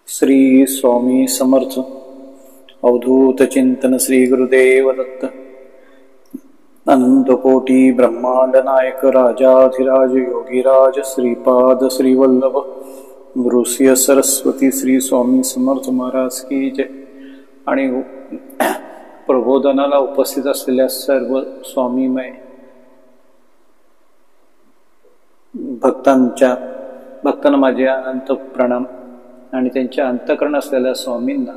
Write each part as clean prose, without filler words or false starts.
श्री स्वामी समर्थ अवधूत चिंतन श्री गुरुदेव दत्त। अनंत कोटी ब्रह्मांड नायक राजाधिराज योगीराज श्रीपाद श्रीवल्लभ गुरुस्य सरस्वती श्री स्वामी समर्थ महाराज की जय। आणि प्रबोधनाला उपस्थित असलेल्या सर्व स्वामीमय भक्तांना माझे अनंत प्रणाम आणि त्यांच्या अंतःकरण असलेल्या स्वामींना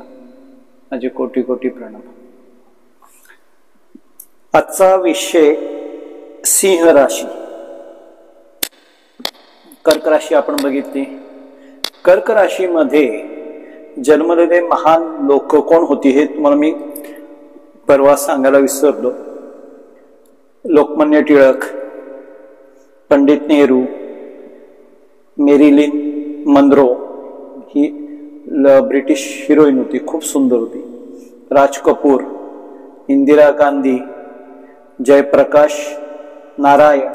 माझे कोटी कोटी प्रणाम। आजचा विषय सिंह राशी। कर्क राशी आपण बघितली। कर्क राशीमध्ये जन्मलेले महान लोक कोण होती हे तुम्हाला मी परवा सांगायला विसरलो। लोकमान्य टिळक, पंडित नेहरू, मेरिलिन मनरो ही ब्रिटिश हिरोईन होती, खूप सुंदर होती। राज कपूर, इंदिरा गांधी, जयप्रकाश नारायण,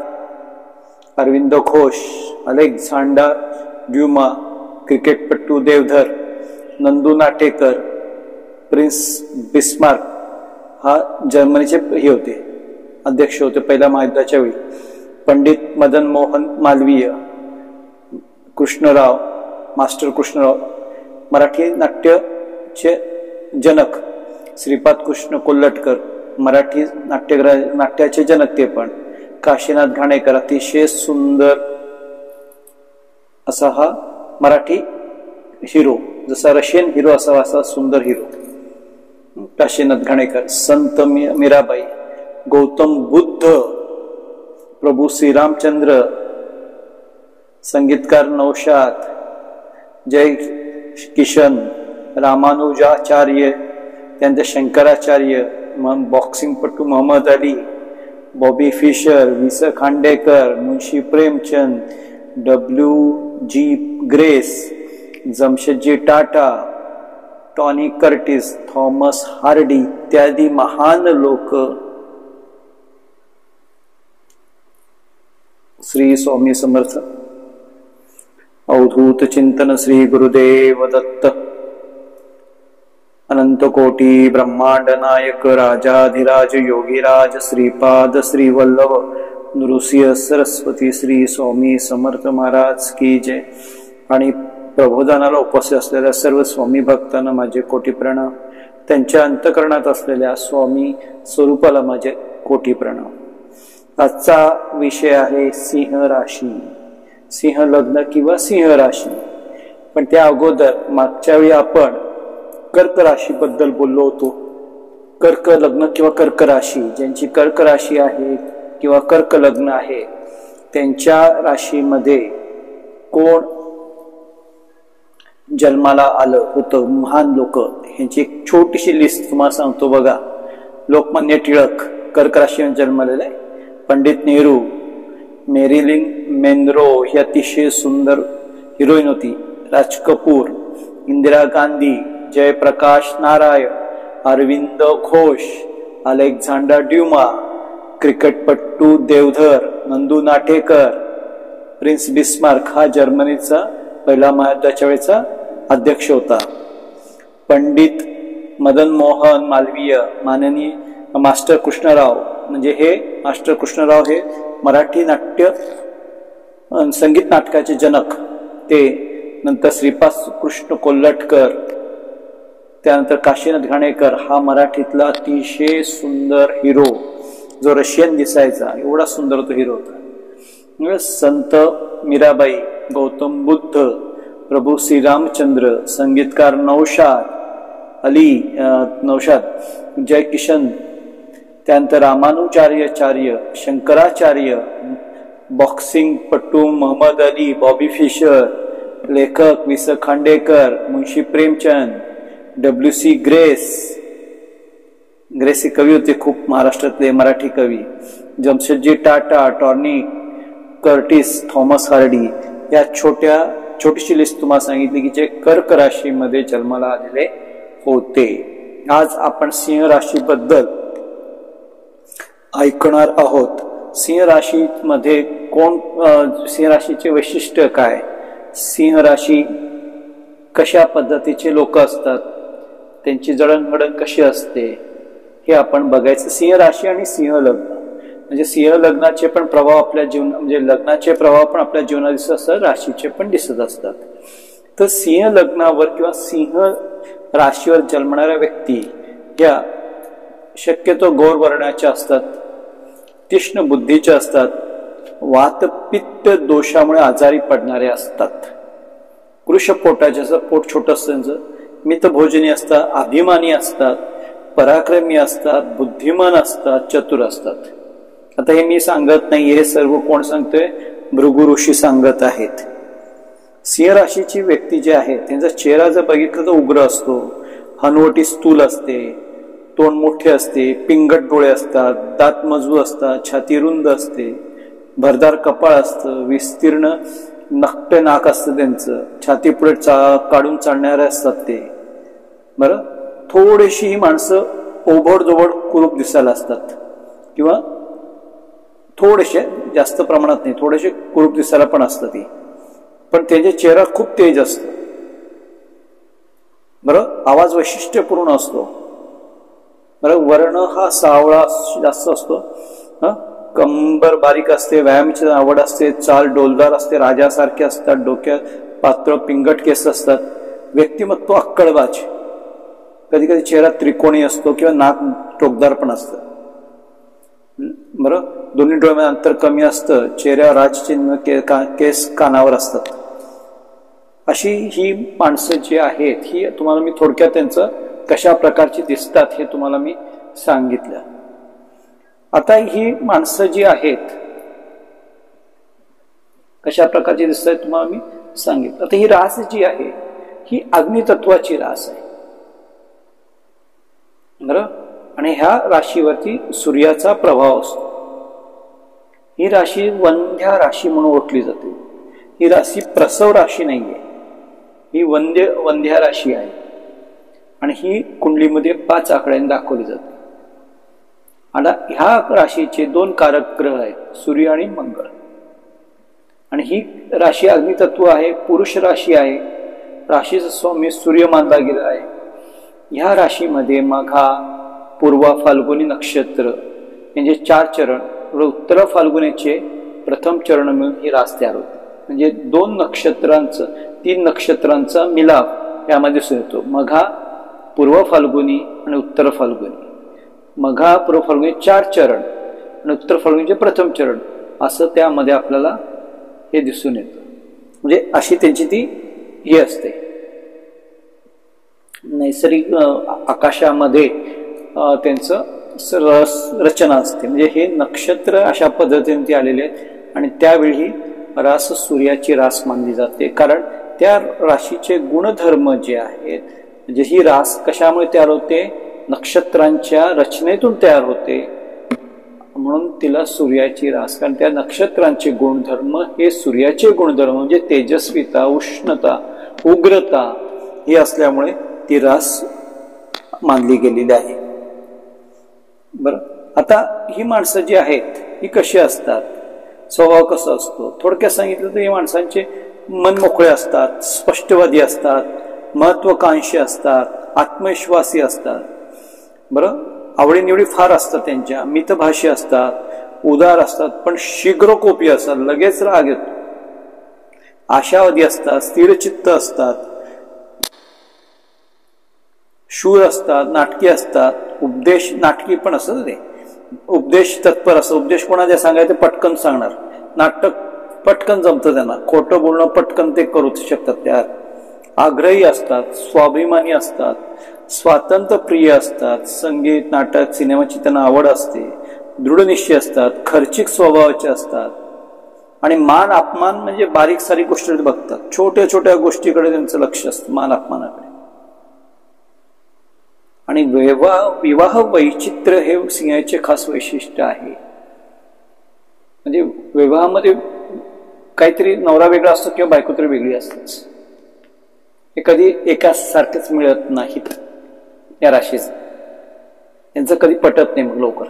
अरविंद घोष, अलेक्झांडर ड्युमा, क्रिकेटपटू देवधर, नंदू नाटेकर, प्रिन्स बिस्मार्क हा जर्मनीचे हे होते, अध्यक्ष होते पहिल्या महायुद्धाच्या वेळी। पंडित मदन मोहन मालवीय, कृष्णराव, मास्टर कृष्णराव, मराठी नाट्याचे जनक श्रीपाद कृष्ण कोल्हटकर, मराठी नाट्याचे जनक ते पण। काशीनाथ घाणेकर, अतिशय सुंदर असा हा मराठी हिरो, जसा रशियन हिरो असावा असा सुंदर हिरो काशीनाथ घाणेकर। संत मीराबाई, गौतम बुद्ध, प्रभू श्रीरामचंद्र, संगीतकार नौशाद, जय किशन, रामानुजाचार्य, त्यांचे शंकराचार्य, बॉक्सिंगपटू Muhammad Ali, Bobby Fischer, V S Khandekar, Munshi Premchand, W.G. Grace, Jamshedji Tata, Tony Curtis, Thomas Hardy इत्यादी महान लोक श्री स्वामी समर्थ। अवधूत चिंतन श्री गुरुदेव दत्त। अनंत कोटी ब्रह्मांड नायक राजाधिराज योगीराज श्रीपाद श्रीवल्लभ नृसिंह सरस्वती श्री स्वामी समर्थ महाराज की जय। आणि प्रबोधनाला उपस्थित असलेल्या सर्व स्वामी भक्तांना माझे कोटी प्रणाम, त्यांच्या अंतःकरणात असलेल्या स्वामी स्वरूपाला माझे कोटी प्रणाम। आजचा विषय आहे सिंह राशी, सिंह लग्न किंवा सिंह राशी। पण त्या अगोदर मागच्या वेळी आपण कर्क राशी बद्दल बोललो होतो। कर्क लग्न किंवा कर्क राशी, ज्यांची कर्क राशी आहे किंवा कर्क लग्न आहे त्यांच्या राशीमध्ये कोण जन्माला आलं होतं महान लोक, ह्यांची एक छोटीशी लिस्ट तुम्हाला सांगतो बघा। लोकमान्य टिळक कर्क राशीमध्ये जन्मलेले, पंडित नेहरू, मेरिलिन मनरो ही अतिशय सुंदर हिरोईन होती, राज कपूर, इंदिरा गांधी, जयप्रकाश नारायण, अरविंद घोष, अलेक्झांडर ड्युमा, क्रिकेटपटू देवधर, नंदू नाटेकर, प्रिन्स बिस्मार्क हा जर्मनीचा पहिल्या महायुद्धाच्या वेळेचा अध्यक्ष होता। पंडित मदन मोहन मालवीय, माननीय मास्टर कृष्णराव, म्हणजे हे मास्टर कृष्णराव हे मराठी संगीत नाटकाचे जनक ते। नंतर श्रीपाद कृष्ण कोल्हटकर, त्यानंतर काशीनाथ घाणेकर हा मराठीतला अतिशय सुंदर हिरो, जो रशियन दिसायचा एवढा सुंदर तो हिरो होता। संत मीराबाई, गौतम बुद्ध, प्रभू श्रीरामचंद्र, संगीतकार नौशाद, जय किशन, त्यानंतर रामानुजाचार्य, शंकराचार्य, बॉक्सिंग पटू मोहम्मद अली, बॉबी फिशर, लेखक वि स खांडेकर, मुंशी प्रेमचंद, W.C. ग्रेस हे कवी होते, खूप महाराष्ट्रातले मराठी कवी। Jamshedji Tata, Tony Curtis, Thomas Hardy, या छोटीशी लिस्ट तुम्हाला सांगितली की जे कर्क राशीमध्ये जन्माला आलेले होते। आज आपण सिंह राशी बद्दल ऐकणार आहोत। सिंह राशी मध्ये कोण, सिंह राशीचे वैशिष्ट्य काय, सिंह राशी कशा पद्धतीचे लोक असतात, त्यांची जडणघडण कशी असते हे आपण बघायचं. सिंह राशी आणि सिंह लग्न म्हणजे सिंह लग्नाचे पण प्रभाव आपल्या जीवनात, म्हणजे लग्नाचे प्रभाव पण आपल्या जीवनात दिसत असतात, राशीचे पण दिसत असतात. तर सिंह लग्नावर किंवा सिंह राशीवर जन्मणाऱ्या व्यक्ती या शक्यतो गौर वर्णाच्या असतात, तीक्ष्ण बुद्धीच्या असतात, वातपित्त दोषामुळे आजारी पडणारे असतात, कृशपोटाचे असं पोट छोटं असतं त्यांचं, मितभोजनी असतात, अभिमानी असतात, पराक्रमी असतात, बुद्धिमान असतात, चतुर असतात. आता हे मी सांगत नाही, हे सर्व कोण सांगतोय? भृगु ऋषी सांगत आहेत. सिंह राशीची व्यक्ती जी आहे त्यांचा चेहरा जर बघितलं तर उग्र असतो, हनवटी स्थूल असते, तोंड मोठे असते, पिंगट डोळे असतात, दात मजबूत असतात, छाती रुंद असते, भरदार कपाळ असतं, विस्तीर्ण नक्ट नाक असतं त्यांचं, छाती पुढे काढून चालणारे असतात ते. बरं, थोडीशी ही माणसं ओबडधोबड कुरूप दिसायला असतात किंवा थोडेसे, जास्त प्रमाणात नाही, थोडेसे कुरूप दिसायला पण असतं ती, पण त्यांचा चेहरा खूप तेज असतो. बरं, आवाज वैशिष्ट्यपूर्ण असतो. बरं, वर्ण हा सावळा जास्त असतो, कंबर बारीक असते, व्यायामाची आवड असते, चाल डोलदार असते, राजासारखे असतात, डोक्यात पातळ पिंगट केस असतात, व्यक्तिमत्व अक्कडबाज, कधी कधी चेहरा त्रिकोणी असतो किंवा नाक टोकदार पण असतं. बरं, दोन्ही डोळ्यामध्ये अंतर कमी असतं, चेहऱ्यावर राजचिन्ह, केस कानावर असतात. अशी ही माणसं जी आहेत, ही तुम्हाला मी थोडक्यात त्यांचं कशा प्रकारची दिसतात हे तुम्हाला मी सांगितलं. आता ही माणसं जी आहेत कशा प्रकारची दिसतात तुम्हाला मी सांगितलं. आता ही रास जी आहे ही अग्नितत्वाची रास आहे. बरं, आणि ह्या राशीवरती सूर्याचा प्रभाव असतो. ही राशी वंध्या राशी म्हणून ओळखली जाते. ही राशी प्रसव राशी नाहीये, ही वंध्या राशी आहे आणि ही कुंडलीमध्ये 5 आकड्यांनी दाखवली जाते. आता ह्या राशीचे 2 कारक ग्रह आहेत, सूर्य आणि मंगळ. आणि ही राशी अग्नितत्व आहे, पुरुष राशी आहे, राशीचा स्वामी सूर्य मानला गेला आहे. ह्या राशीमध्ये मघा, पूर्वा, फाल्गुनी नक्षत्र यांचे 4 चरण व उत्तर फाल्गुनीचे प्रथम चरण मिळून ही रास तयार होते. म्हणजे 2 नक्षत्रांचं, 3 नक्षत्रांचा मिलाप यामध्ये दिसून येतो. मघा, पूर्व फाल्गुनी आणि उत्तर फाल्गुनी. मघा, पूर्व फाल्गुनी 4 चरण आणि उत्तर फाल्गुनीचे प्रथम चरण असं त्यामध्ये आपल्याला हे दिसून येतं. म्हणजे अशी त्यांची ती ही असते नैसर्गिक आकाशामध्ये त्यांचं रचना असते. म्हणजे हे नक्षत्र अशा पद्धतीने ते आलेले आहेत आणि त्यावेळी रास सूर्याची रास मानली जाते. कारण त्या राशीचे गुणधर्म जे आहेत, म्हणजे ही रास कशामुळे तयार होते? नक्षत्रांच्या रचनेतून तयार होते, म्हणून तिला सूर्याची रास. कारण त्या नक्षत्रांचे गुणधर्म हे सूर्याचे गुणधर्म म्हणजे तेजस्विता, उष्णता, उग्रता ही असल्यामुळे ती रास मानली गेलेली आहे. बरं, आता ही माणसं जी आहेत ही कशी असतात, स्वभाव कसा असतो? थोडक्यात सांगितलं तर ही माणसांचे मन मोकळे असतात, स्पष्टवादी असतात, महत्वाकांक्षी असतात, आत्मविश्वासी असतात. बरं, आवडीनिवडी फार असतात त्यांच्या, मितभाषी असतात, उदार असतात, पण शीघ्रकोपी असतात, लगेच राग येतो, आशावादी असतात, स्थिरचित्त असतात, शूर असतात, नाटकी असतात, उपदेश नाटकी पण असतात, ते उपदेश तत्पर असतात. उपदेश कोणाच्या सांगायचं पटकन सांगणार, नाटक पटकन जमतं त्यांना, खोटं बोलणं पटकन ते करू शकतात. त्यात आग्रही असतात, स्वाभिमानी असतात, स्वातंत्र्यप्रिय असतात, संगीत, नाटक, सिनेमाची त्यांना आवड असते, दृढनिश्चय असतात, खर्चिक स्वभावाचे असतात आणि मान अपमान म्हणजे बारीक सारीक गोष्टी बघतात, छोट्या छोट्या गोष्टीकडे त्यांचं लक्ष असतं, मान अपमानाकडे. आणि विवाह वैचित्र्य हे सिंहाचे खास वैशिष्ट्य आहे. म्हणजे विवाहामध्ये काहीतरी नवरा वेगळा असतो किंवा बायको तरी वेगळी असतेच. हे कधी एकाच सारखेच मिळत नाहीत या राशीचं. यांचं कधी पटत नाही मग लवकर.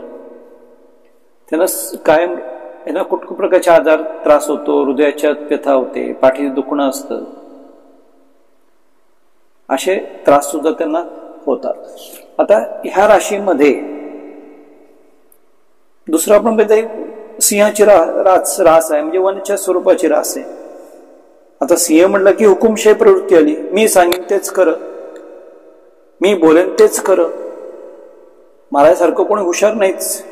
त्यांना कायम यांना कुठल्या प्रकारचे आजार त्रास होतो, हृदयाच्या व्यथा होते, पाठीचं दुखणं असतं. असे त्रास सुद्धा त्यांना होतात. आता ह्या राशीमध्ये दुसरा आपण बघितलं सिंहाची रास आहे, म्हणजे वनच्या स्वरूपाची रास आहे. आता सिंह म्हटलं की हुकुमशाही प्रवृत्ती आली, मी सांगेन तेच खरं, मी बोलेन तेच खरं, मारायसारखं कोणी हुशार नाहीच,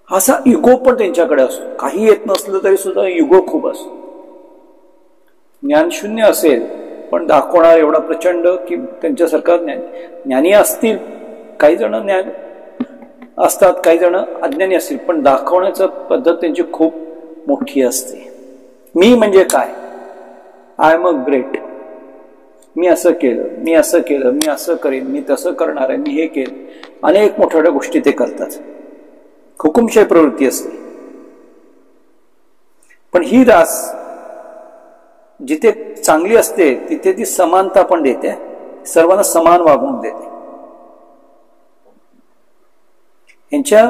असा युगो पण त्यांच्याकडे असतो. काही येत नसलं तरी सुद्धा युगो खूप असतो. ज्ञान शून्य असेल पण दाखवणार एवढा प्रचंड की त्यांच्यासारखा ज्ञानी असतील, काही जण ज्ञान असतात, काही जण अज्ञानी असतील, पण दाखवण्याची पद्धत त्यांची खूप मोठी असते. मी म्हणजे काय, आय एम अ ग्रेट, मी असं केलं, मी असं केलं, मी असं करेन, मी तसं करणार आहे, मी हे केलं, अनेक मोठ्या गोष्टी ते करतात. हुकुमशाही प्रवृत्ती असते. पण ही रास जिथे चांगली असते तिथे ती समानता पण देते, सर्वांना समान वागणूक देते. यांच्या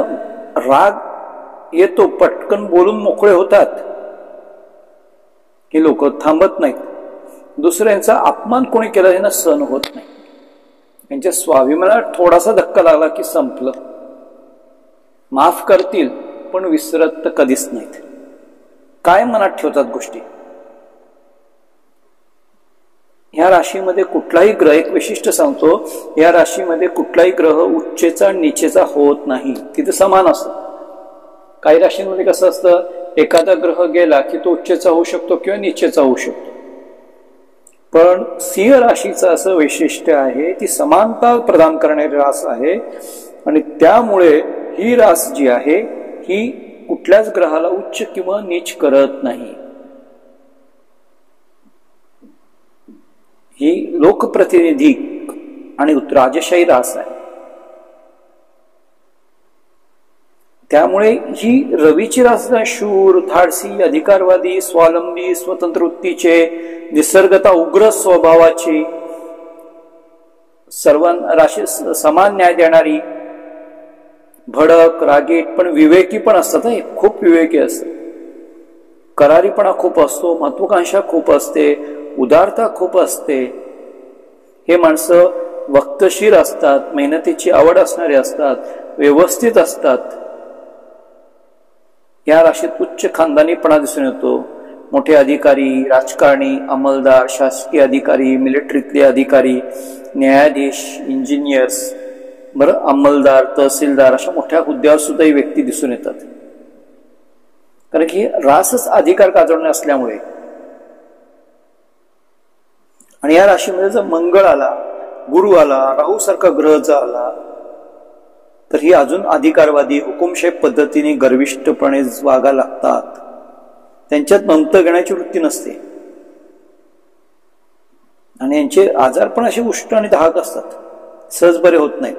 राग येतो, पटकन बोलून मोकळे होतात, हे लोक थांबत नाहीत. दुसऱ्यांचा अपमान कोणी केला त्यांना सहन होत नाही. यांच्या स्वाभिमानाला थोडासा धक्का लागला की संपलं. माफ करतील पण विसरत तर कधीच नाहीत, काय मनात ठेवतात गोष्टी. ह्या राशीमध्ये कुठलाही ग्रह, एक विशिष्ट सांगतो, या राशीमध्ये कुठलाही ग्रह उच्चेचा नीचेचा होत नाही, तिथे समान असतं. काही राशींमध्ये कसं असतं, एखादा ग्रह गेला की तो उच्चेचा होऊ शकतो किंवा नीचेचा होऊ शकतो. पण सिंह राशीचं असं वैशिष्ट्य आहे, ती समानता प्रदान करणारी रास आहे. आणि त्यामुळे ही रास जी आहे ही कुठल्याच ग्रहाला उच्च किंवा नीच करत नाही. ही लोकप्रतिनिधी आणि राजशाही रास आहे. त्यामुळे ही रवीची रास शूर, धाडसी, अधिकारवादी, स्वावलंबी, स्वतंत्र वृत्तीचे, निसर्गता उग्र स्वभावाची, सर्वांना राशी समान न्याय देणारी, भडक, रागीट पण विवेकी पण असतात. खूप विवेकी असतात. करारीपणा खूप असतो, महत्वाकांक्षा खूप असते, उदारता खूप असते. हे माणसं वक्तशीर असतात, मेहनतीची आवड असणारे असतात, व्यवस्थित असतात. या राशीत उच्च खानदानीपणा दिसून येतो. मोठे अधिकारी, राजकारणी, अंमलदार, शासकीय अधिकारी, मिलिटरीतले अधिकारी, न्यायाधीश, इंजिनियर्स, बरं अंमलदार, तहसीलदार अशा मोठ्या हुद्द्यावर सुद्धा ही व्यक्ती दिसून येतात. कारण की रासच अधिकार गाजवणे असल्यामुळे. आणि या राशीमध्ये जर मंगळ आला, गुरु आला, राहू सारखा ग्रह जर आला तर ही अजून अधिकारवादी, हुकुमशाही पद्धतीने गर्विष्ठपणे वागायला लागतात. त्यांच्यात नमतं घेण्याची वृत्ती नसते आणि यांचे आजार पण असे उष्ट आणि दाहक असतात, सहज बरे होत नाहीत.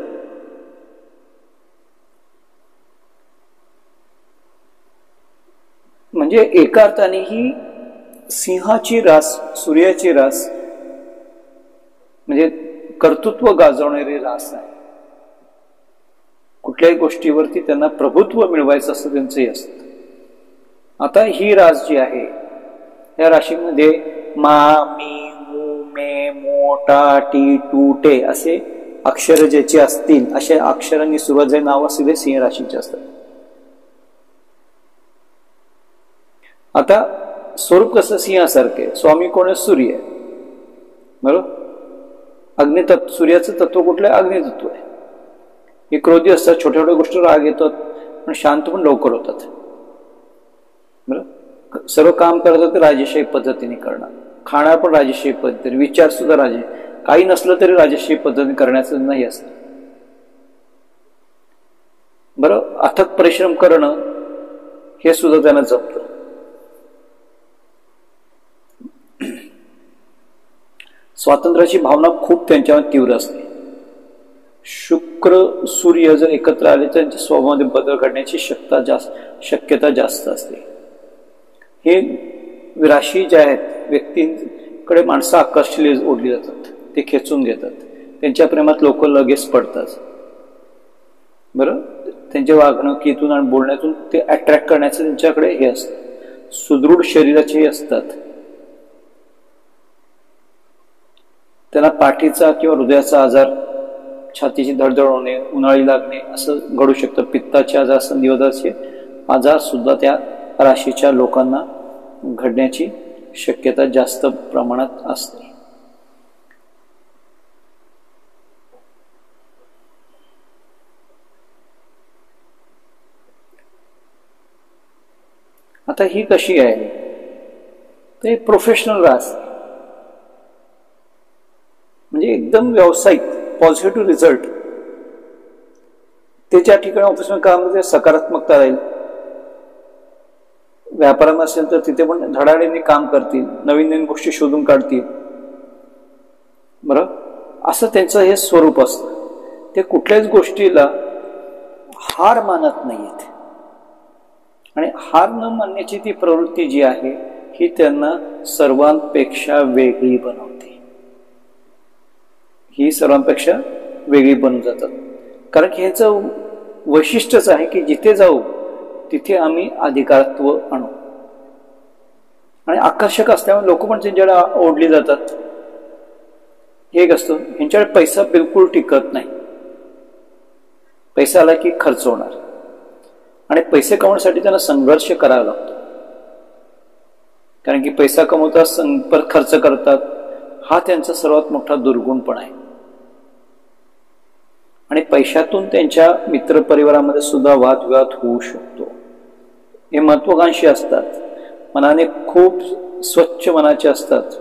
म्हणजे एका अर्थाने ही सिंहाची रास, सूर्याची रास म्हणजे कर्तृत्व गाजवणारी रास आहे. कुठल्याही गोष्टीवरती त्यांना प्रभुत्व मिळवायचं असं त्यांचंही असतं. आता ही रास जी आहे या राशीमध्ये मा, मी, मू, मे, मो, टा, टी, टू, टे असे अक्षर ज्याचे असतील, अशा अक्षरांनी सुरुवात जे नाव असलेले सिंह राशीचे असतात. आता स्वरूप कसं सिंहासारखे, स्वामी कोण आहे, सूर्य, बरोबर. अग्नितत्व, सूर्याचं तत्व कुठलं आहे, अग्नितत्व आहे. हे क्रोधी असतात, छोट्या छोट्या गोष्टी राग येतात, पण शांत पण लवकर होतात, बरोबर. सर्व काम करतात ते राजशाही पद्धतीने करणार, खाणार पण राजशाही पद्धतीने, विचार सुद्धा राजे, काही नसलं तरी राजशाही पद्धतीने करण्याचं नाही असतं, बरं. अथक परिश्रम करणं हे सुद्धा त्यांना जमतं. स्वातंत्र्याची भावना खूप त्यांच्यामध्ये तीव्र असते. शुक्र सूर्य जर एकत्र आले तर त्यांच्या स्वभावामध्ये बदल घडण्याची शक्यता जास्त असते. हे राशी ज्या आहेत व्यक्तींकडे माणसं आकर्षित ओढली जातात, ते खेचून घेतात, त्यांच्या प्रेमात लोक लगेच पडतात, बरं. त्यांच्या वागणुकीतून आणि बोलण्यातून ते अट्रॅक्ट करण्याचं त्यांच्याकडे हे असतं. सुदृढ शरीराचेही असतात. त्यांना पाठीचा किंवा हृदयाचा आजार, छातीची धडधड होणे, उन्हाळी लागणे असं घडू शकतं. पित्ताचे आजार, संधिवाताचे आजार सुद्धा त्या राशीच्या लोकांना घडण्याची शक्यता जास्त प्रमाणात असते. आता ही कशी आहे, ते प्रोफेशनल रास, म्हणजे एकदम व्यावसायिक पॉझिटिव्ह रिझल्ट. ते ज्या ठिकाणी ऑफिसमध्ये काम सकारात्मकता राहील. व्यापारामध्ये असेल तर तिथे पण धडाडीने काम करतील, नवीन नवीन गोष्टी शोधून काढतील. बरं, असं त्यांचं हे स्वरूप असतं. ते कुठल्याच गोष्टीला हार मानत नाहीत. आणि हार न मानण्याची ती प्रवृत्ती जी आहे ही त्यांना सर्वांपेक्षा वेगळी बनवते. ही सर्वांपेक्षा वेगळी बनून जातात. कारण की ह्याचं वैशिष्ट्यच आहे की जिथे जाऊ तिथे आम्ही अधिकारत्व आणू. आणि आकर्षक असल्यामुळे लोक पण त्यांच्याकडे ओढली जातात. हे एक असतं, ह्यांच्याकडे पैसा बिलकुल टिकत नाही. पैसा आला की खर्च होणार, आणि पैसे कमवण्यासाठी त्यांना संघर्ष करावा लागतो. कारण की पैसा कमवतात, परत खर्च करतात. हा त्यांचा सर्वात मोठा दुर्गुणपणा आहे. आणि पैशातून त्यांच्या मित्रपरिवारामध्ये सुद्धा वादविवाद होऊ शकतो. हे महत्वाकांक्षी असतात, मनाने खूप स्वच्छ मनाचे असतात,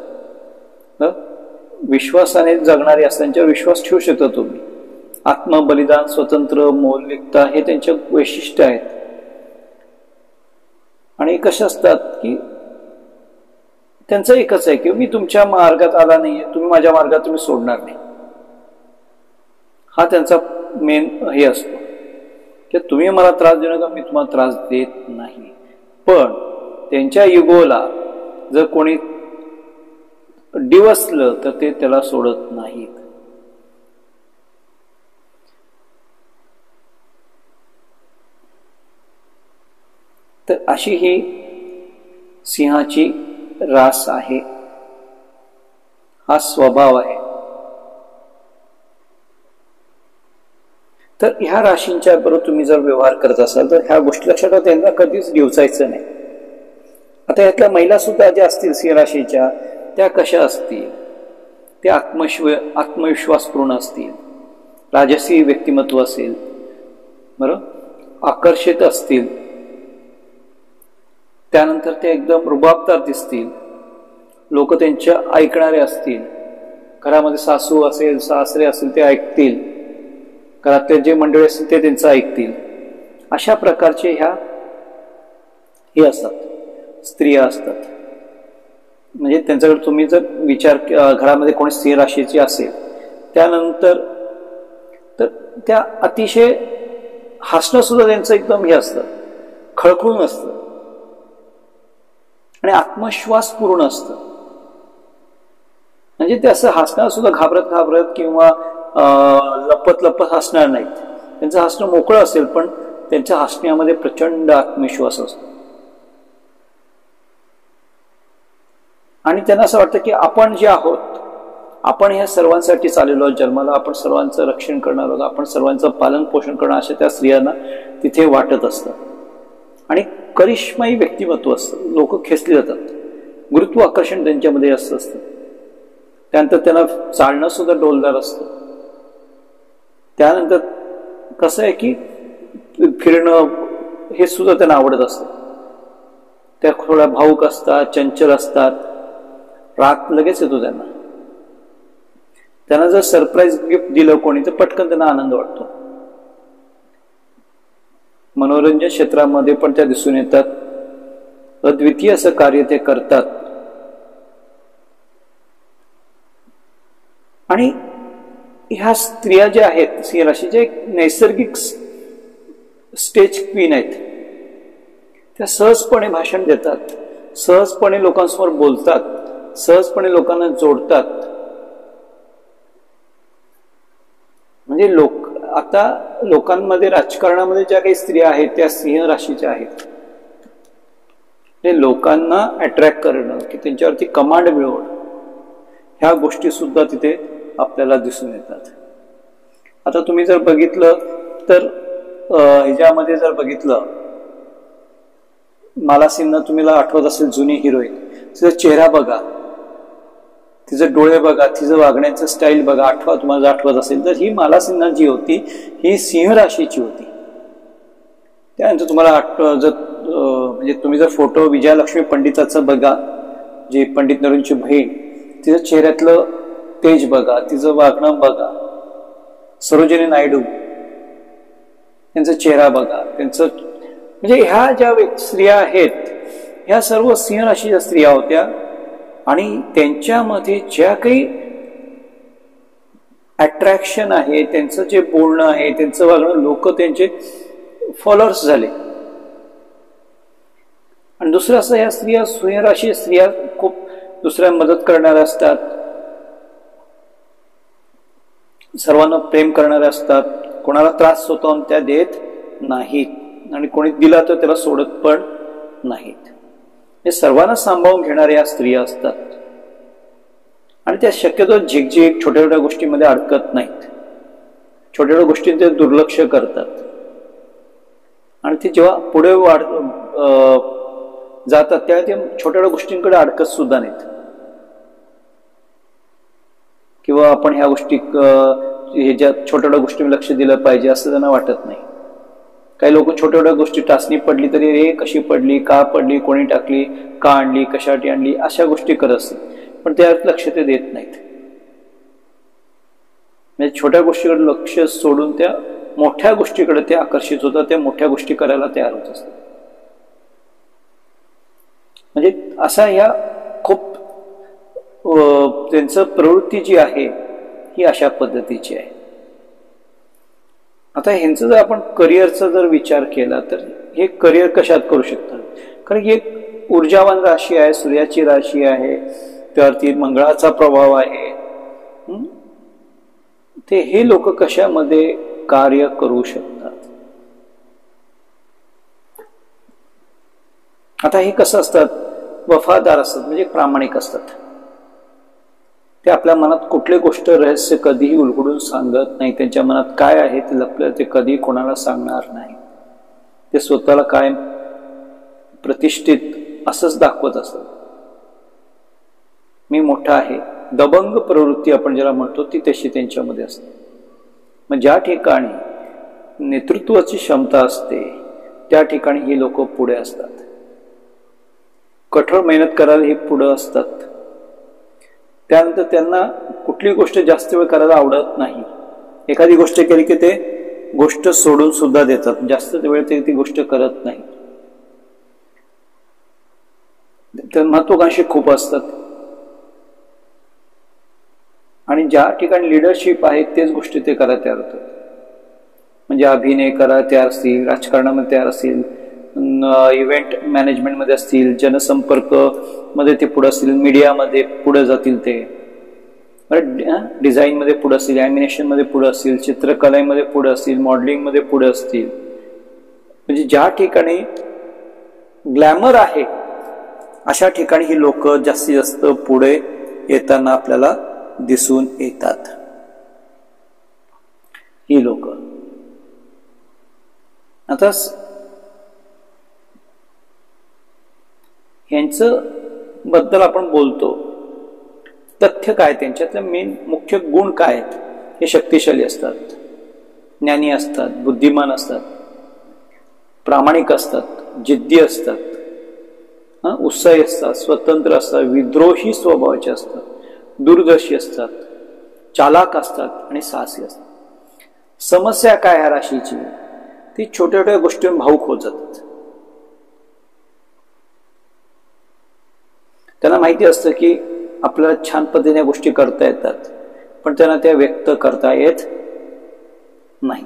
विश्वासाने जगणारे असतात, त्यांच्यावर विश्वास ठेवू शकता तुम्ही. आत्मबलिदान, स्वतंत्र, मौलिकता हे त्यांचे वैशिष्ट्य आहेत. आणि कसे असतात की त्यांचं एकच आहे की मी तुमच्या मार्गात आला नाहीये, तुम्ही माझ्या मार्गात तुम्ही सोडणार नाही. हा त्यांचा मेन हे असतो की तुम्ही मला त्रास देऊ नका, मी तुम्हाला त्रास देत नाही. पण त्यांच्या युगोला जर कोणी डिवसलं तर ते त्याला सोडत नाहीत. तर अशी ही सिंहाची रास आहे, हा स्वभाव आहे. तर ह्या राशींच्या बरोबर तुम्ही जर व्यवहार करत असाल तर ह्या गोष्टी लक्षात ठेवा, त्यांना कधीच डिवचायचं नाही. आता यातल्या महिला सुद्धा ज्या असतील सिंह राशीच्या, त्या कशा असतील, त्या आत्मविश्वासपूर्ण असतील, राजसी व्यक्तिमत्व असेल, बरं, आकर्षित असतील, त्यानंतर ते एकदम रुबाबदार दिसतील, लोक त्यांच्या ऐकणारे असतील, घरामध्ये सासू असेल, सासरे असतील ते ऐकतील, घरातले जे मंडळी असतील ते त्यांचं ऐकतील. अशा प्रकारचे ह्या हे असतात, स्त्रिया असतात. म्हणजे त्यांच्याकडे तुम्ही जर विचार, घरामध्ये कोणी स्त्री राशीची असेल, त्यानंतर तर त्या अतिशय हसणं सुद्धा त्यांचं एकदम हे असतं, खळखळून असतं आणि आत्मविश्वास पूर्ण असतं. म्हणजे ते असं हसणार सुद्धा घाबरत घाबरत किंवा लपत लपत हसणार नाहीत. त्यांचं हसणं मोकळं असेल, पण त्यांच्या हसण्यामध्ये प्रचंड आत्मविश्वास असतो. आणि त्यांना असं वाटतं की आपण जे आहोत, आपण ह्या सर्वांसाठी चाललेलो आहोत जन्माला, आपण सर्वांचं रक्षण करणार आहोत, आपण सर्वांचं पालन पोषण करणार, अशा त्या स्त्रियांना तिथे वाटत असतं. आणि करिश्माई व्यक्तिमत्व असतं, लोक खेचली जातात, गुरुत्वाकर्षण त्यांच्यामध्ये जास्त असतं. त्यानंतर त्यांना चालणं सुद्धा डोलदार असतं. त्यानंतर कसं आहे की फिरणं हे सुद्धा त्यांना आवडत असतं. त्या थोड्या भावुक असतात, चंचल असतात, राग लगेच येतो त्यांना. त्यांना जर सरप्राईज गिफ्ट दिलं कोणी तर पटकन त्यांना आनंद वाटतो. मनोरंजन क्षेत्रामध्ये पण त्या दिसून येतात. अद्वितीय असं कार्य ते करतात. आणि ह्या स्त्रिया ज्या आहेत सिंह राशीच्या, एक नैसर्गिक स्टेज क्वीन आहेत. त्या सहजपणे भाषण देतात, सहजपणे लोकांसमोर बोलतात, सहजपणे लोकांना जोडतात. म्हणजे आता लोकांमध्ये, राजकारणामध्ये ज्या काही स्त्रिया आहेत त्या सिंह राशीच्या आहेत. ते लोकांना अट्रॅक्ट करणं, की त्यांच्यावरती कमांड मिळवणं, ह्या गोष्टी सुद्धा तिथे आपल्याला दिसून येतात. आता तुम्ही जर बघितलं तर ह्याच्यामध्ये जर बघितलं, माला सिन्हा तुम्हाला आठवत असेल, जुनी हिरोईन, तिचा चेहरा बघा, तिचे डोळे बघा, तिचं वागण्याचं स्टाईल बघा, तुम्हाला आठवत असेल तर ही माला सिन्हा जी होती ही सिंह राशीची होती. त्यानंतर तुम्हाला म्हणजे तुम्ही जर फोटो विजयालक्ष्मी पंडिताचा बघा, जे पंडित नेहरूंची बहीण, तिचं चेहऱ्यातलं तेज बघा, तिचं वागणं बघा. सरोजिनी नायडू त्यांचा चेहरा बघा, त्यांचं म्हणजे ह्या ज्या स्त्रिया आहेत ह्या सर्व सिंह राशीच्या स्त्रिया होत्या. आणि त्यांच्यामध्ये ज्या काही अट्रॅक्शन आहे, त्यांचं जे बोलणं आहे, त्यांचं वागणं, लोक त्यांचे फॉलोअर्स झाले. आणि दुसरं असं, ह्या स्त्रिया सिंह राशी स्त्रिया खूप दुसऱ्यांना मदत करणाऱ्या असतात, सर्वांना प्रेम करणाऱ्या असतात, कोणाला त्रास होतो त्या देत नाहीत, आणि कोणी दिला तर त्याला सोडत पण नाहीत. हे सर्वांना सांभाळून घेणाऱ्या स्त्रिया असतात. आणि त्या शक्यतो झिकझिक छोट्या छोट्या गोष्टींमध्ये अडकत नाहीत, छोट्या छोट्या गोष्टींचे दुर्लक्ष करतात. आणि ते जेव्हा पुढे जातात तेव्हा ते छोट्या छोट्या गोष्टींकडे अडकत सुद्धा नाहीत, किंवा आपण ह्या गोष्टी ह्याच्या छोट्या छोट्या गोष्टी लक्ष दिलं पाहिजे असं त्यांना वाटत नाही. काही लोक छोट्या छोट्या गोष्टी टाचणी पडली तरी रे कशी पडली, का पडली, कोणी टाकली, का आणली, कशासाठी आणली, अशा गोष्टी करत असतात, पण त्यात लक्ष ते देत नाहीत. म्हणजे छोट्या गोष्टीकडे लक्ष सोडून त्या मोठ्या गोष्टीकडे ते आकर्षित होतात, त्या मोठ्या गोष्टी करायला तयार होत असतात. म्हणजे असा ह्या खूप त्यांचं प्रवृत्ती जी आहे ही अशा पद्धतीची आहे. आता ह्यांचं जर आपण करिअरचा जर विचार केला तर हे करिअर कशात करू शकतात, कारण ही एक ऊर्जावान राशी आहे, सूर्याची राशी आहे, त्यावरती मंगळाचा प्रभाव आहे. ते हे लोक कशामध्ये कार्य करू शकतात. आता हे कसं असतात, वफादार असतात, म्हणजे प्रामाणिक असतात. ते आपल्या मनात कुठली गोष्ट रहस्य कधीही उलगडून सांगत नाही. त्यांच्या मनात काय आहे ते लपलं ते कधी कोणाला सांगणार नाही. ते स्वतःला कायम प्रतिष्ठित असंच दाखवत असतात. मी मोठा आहे, दबंग प्रवृत्ती आपण ज्याला म्हणतो ती तशी त्यांच्यामध्ये असते. मग ज्या ठिकाणी नेतृत्वाची क्षमता असते त्या ठिकाणी ही लोक पुढे असतात. कठोर मेहनत करायला हे पुढे असतात. त्यानंतर त्यांना कुठली गोष्ट जास्त वेळ करायला आवडत नाही. एखादी गोष्ट केली की ते गोष्ट सोडून सुद्धा देतात, जास्त वेळ ते ती गोष्ट करत नाही. तर महत्वाकांक्षी खूप असतात. आणि ज्या ठिकाणी लिडरशिप आहे तेच गोष्टी ते करायला तयार होतात. म्हणजे अभिनय करायला तयार असतील, राजकारणामध्ये तयार असतील, इव्हेंट मॅनेजमेंटमध्ये असतील, जनसंपर्क मध्ये ते पुढे असतील, मीडियामध्ये पुढे जातील, ते डिझाईन मध्ये पुढे असतील, ॲनिमेशन मध्ये पुढे असतील, चित्रकलेमध्ये पुढे असतील, मॉडेलिंग मध्ये पुढे असतील. म्हणजे ज्या ठिकाणी ग्लॅमर आहे अशा ठिकाणी ही लोक जास्तीत जास्त पुढे येताना आपल्याला दिसून येतात. ही लोक आता यांचं बद्दल आपण बोलतो, तथ्य काय, त्यांच्यातले मेन मुख्य गुण काय आहेत. हे शक्तिशाली असतात, ज्ञानी असतात, बुद्धिमान असतात, प्रामाणिक असतात, जिद्दी असतात, उत्साही असतात, स्वतंत्र असतात, विद्रोही स्वभावाचे असतात, दूरदर्शी असतात, चालाक असतात आणि साहसी असतात. समस्या काय ह्या राशीची, ती छोट्या छोट्या गोष्टींवर भावुक होत जातात. त्यांना माहिती असतं की आपल्याला छान पद्धतीने गोष्टी करता येतात, पण त्यांना त्या व्यक्त करता येत नाही.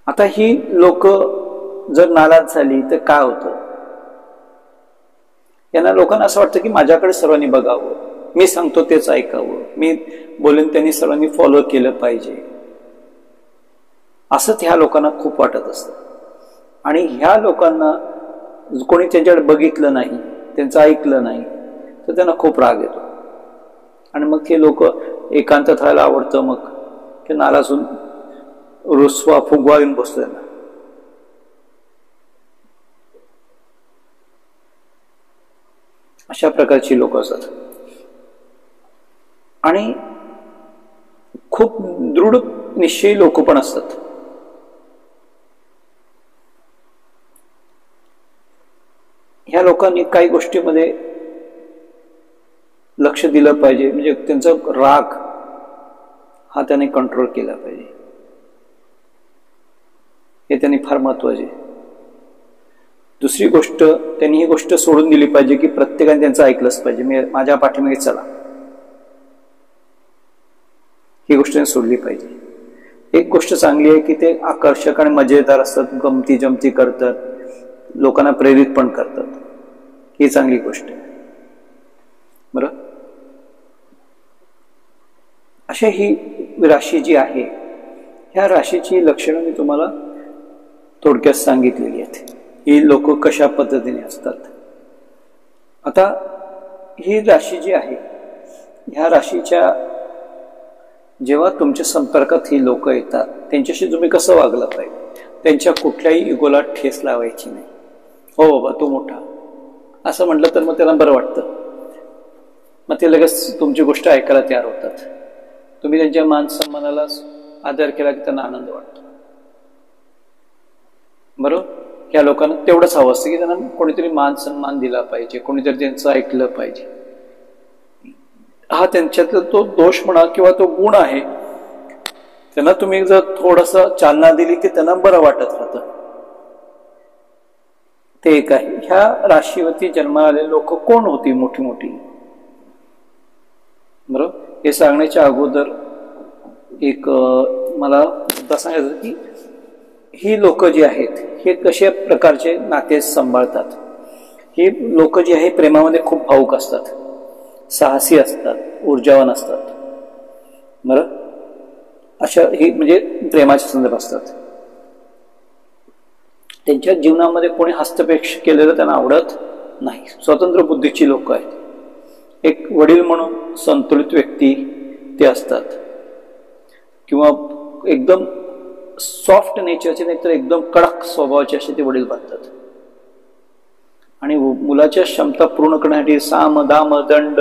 आता ही लोक जर नाराज झाली तर काय होतं, यांना लोकांना असं वाटतं की माझ्याकडे सर्वांनी बघावं, मी सांगतो तेच ऐकावं, मी बोलेन त्यांनी सर्वांनी फॉलो केलं पाहिजे, असंच ह्या लोकांना खूप वाटत असतं. आणि ह्या लोकांना कोणी त्यांच्याकडे बघितलं नाही, त्यांचं ऐकलं नाही तर त्यांना खूप राग येतो. आणि मग हे लोक एकांतात राहायला आवडतं, मग ते नाराजून रुसवा फुगवा येऊन बसतो त्यांना. अशा प्रकारची लोक असतात. आणि खूप दृढ निश्चयी लोक पण असतात. ह्या लोकांनी काही गोष्टीमध्ये लक्ष दिलं पाहिजे, म्हणजे त्यांचा राग हा त्याने कंट्रोल केला पाहिजे. हे त्यांनी फार महत्वाचे. दुसरी गोष्ट, त्यांनी ही गोष्ट सोडून दिली पाहिजे की प्रत्येकाने त्यांचं ऐकलंच पाहिजे, मी माझ्या पाठीमागे चला, ही गोष्ट त्यांनी सोडली पाहिजे. एक गोष्ट चांगली आहे की ते आकर्षक आणि मजेदार असतात, गमती जमती करतात, लोकांना प्रेरित पण करतात, ही चांगली गोष्ट आहे. बरं, अशी ही राशी जी आहे, ह्या राशीची लक्षणं मी तुम्हाला थोडक्यात सांगितलेली आहेत. ही लोक कशा पद्धतीने असतात. आता ही राशी जी आहे, ह्या राशीच्या जेव्हा तुमच्या संपर्कात ही लोक येतात, त्यांच्याशी तुम्ही कसं वागलं पाहिजे. त्यांच्या कुठल्याही इगोला ठेस लावायची नाही. हो बाबा तो मोठा असं म्हटलं तर मग त्यांना बरं वाटतं, मग ते लगेच तुमची गोष्ट ऐकायला तयार होतात. तुम्ही त्यांच्या मान सन्मानाला आदर केला की त्यांना आनंद वाटतो. बरोबर, या लोकांना तेवढंच हवं असतं की त्यांना कोणीतरी मान सन्मान दिला पाहिजे, कोणीतरी त्यांचं ऐकलं पाहिजे. हा त्यांच्यातला तो दोष म्हणा किंवा तो गुण आहे, त्यांना तुम्ही जर थोडंसं चालना दिली की त्यांना बरं वाटत राहतं. ते एक आहे. ह्या राशीवरती जन्माला आलेले लोक कोण होती मोठी मोठी, बरोबर, हे सांगण्याच्या अगोदर एक मला मुद्दा सांगायचं की ही लोक जी आहेत हे कशा प्रकारचे नाते सांभाळतात. ही लोक जी आहे प्रेमामध्ये खूप भावुक असतात, साहसी असतात, ऊर्जावान असतात. बरं, अशा ही म्हणजे प्रेमाचे संदर्भ असतात. त्यांच्या जीवनामध्ये कोणी हस्तक्षेप केलेलं त्यांना आवडत नाही. स्वतंत्र बुद्धीची लोक आहेत. एक वडील म्हणून संतुलित व्यक्ती ते असतात, किंवा एकदम सॉफ्ट नेचरचे नाही तर एकदम कडक स्वभावाचे असे ते वडील बनतात. आणि मुलाच्या क्षमता पूर्ण करण्यासाठी साम दाम दंड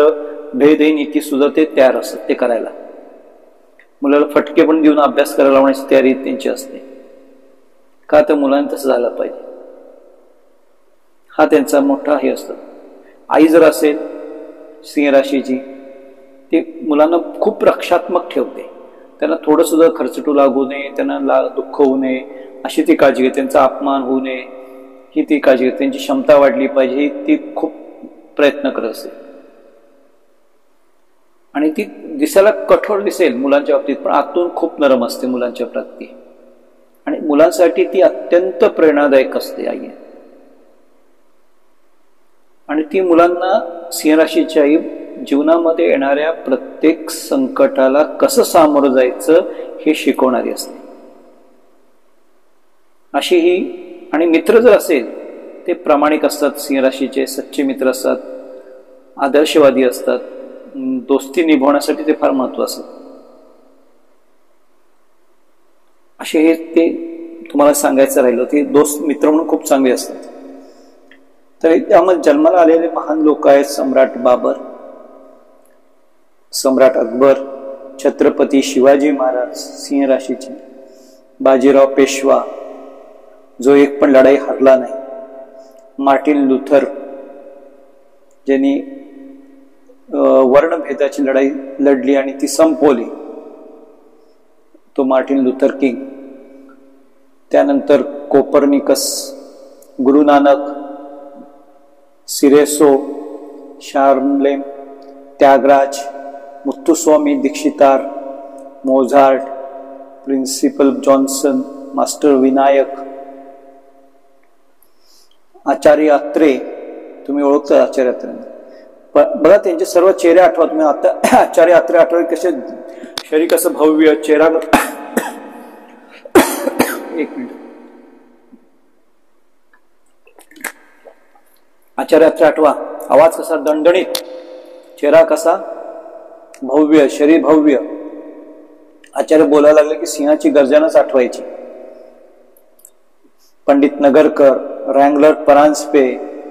भेद ही नीती सुद्धा ते तयार असतात ते करायला. मुलाला फटके पण देऊन अभ्यास करायला लावण्याची तयारी त्यांची असते. का तर मुलांनी तसं झालं पाहिजे, हा त्यांचा मोठा हे असतो. आई जर असेल सिंह राशीची, ती मुलांना खूप रक्षात्मक ठेवते. त्यांना थोडं सुद्धा खर्चटू लागू नये, त्यांना दुःख होऊ नये अशी ती काळजी घेते. त्यांचा अपमान होऊ नये ही ती काळजी घेते. त्यांची क्षमता वाढली पाहिजे ही ती खूप प्रयत्न करत असते. आणि ती दिसायला कठोर दिसेल मुलांच्या बाबतीत, पण आतून खूप नरम असते मुलांच्या प्रती. आणि मुलांसाठी ती अत्यंत प्रेरणादायक असते आई. आणि ती मुलांना सिंह राशीची आई जीवनामध्ये येणाऱ्या प्रत्येक संकटाला कसं सामोरं जायचं हे शिकवणारी असते. अशी ही. आणि मित्र जर असेल ते प्रामाणिक असतात, सिंह राशीचे सच्चे मित्र असतात, आदर्शवादी असतात, दोस्ती निभावण्यासाठी ते फार महत्वाचं. असे हे ते तुम्हाला सांगायचं राहिलं. ते दोस्त मित्र म्हणून खूप चांगले असतात. तर त्यामध्ये जन्माला आलेले महान लोक आहेत सम्राट बाबर, सम्राट अकबर, छत्रपती शिवाजी महाराज सिंह राशीचे, बाजीराव पेशवा जो एक पण लढाई हरला नाही, मार्टिन लुथर ज्यांनी वर्णभेदाची लढाई लढली आणि ती संपवली, तो मार्टिन लुथर किंग. त्यानंतर कोपर्निकस, गुरु नानक, सिरेसो, Charlemagne, Tyagaraja, Muthuswami Dikshitar, Mozart, principal Johnson, master Vinayak, Acharya Atre. तुम्ही ओळखता आचार्य अत्रे, बघा त्यांचे सर्व चेहरे आठवा तुम्ही. आता आचार्य अत्रे आठवले कसे शरीर कसं भव्य, चेहरा एक मिनिट. आचार्य अत्रे आठवा, आवाज कसा दणदणीत, चेहरा कसा भव्य, शरीर भव्य. आचार्य बोलायला लागले की सिंहाची गर्जनच आठवायची. पंडित नगरकर, रँगलर परांजपे,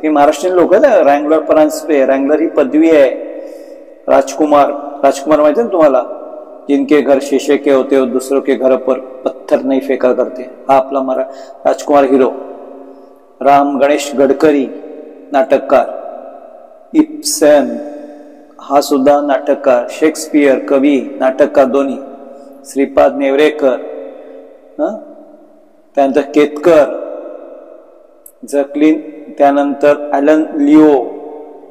हे महाराष्ट्रीयन लोक आहेत. रँगलर परांजपे, रँगलर ही पदवी आहे. राजकुमार, राजकुमार माहिती ना तुम्हाला, जिनके घर शीशे के होते और दूसरों के घर पर पत्थर नहीं फेका करते, हा आपला राजकुमार हिरो. राम गणेश गडकरी, नाटककार. इब्सन, हा सुद्धा नाटककार. शेक्सपियर, कवी, नाटककार दोन्ही. श्रीपाद नेवरेकर, त्यानंतर केतकर, जकलीन, त्यानंतर Alan Leo,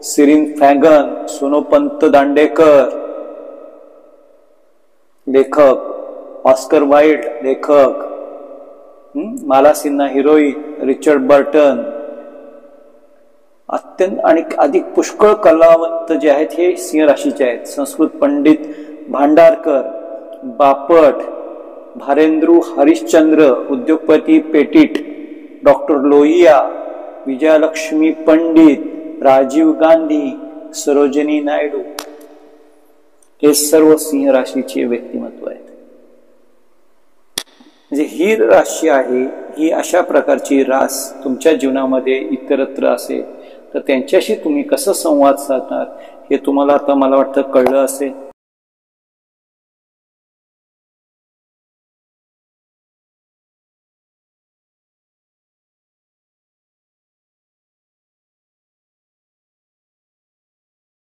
Cyril Fagan, Sonopant Dandekar लेखक, ऑस्कर वाइल्ड लेखक, Mala Sinha heroine, Richard Burton. अत्यंत आणि अधिक पुष्कळ कलावंत जे आहेत हे सिंह राशीचे आहेत. संस्कृत पंडित भांडारकर, बापट, भारेंद्रू हरिश्चंद्र, उद्योगपती पेटिट, डॉक्टर लोहिया, विजयलक्ष्मी पंडित, राजीव गांधी, सरोजिनी नायडू, हे सर्व सिंह राशीचे व्यक्तिमत्व आहेत. म्हणजे ही राशी आहे, ही अशा प्रकारची रास तुमच्या जीवनामध्ये इतरत्र असेल तर त्यांच्याशी तुम्ही कसं संवाद साधणार हे तुम्हाला आता मला वाटतं कळलं असेल.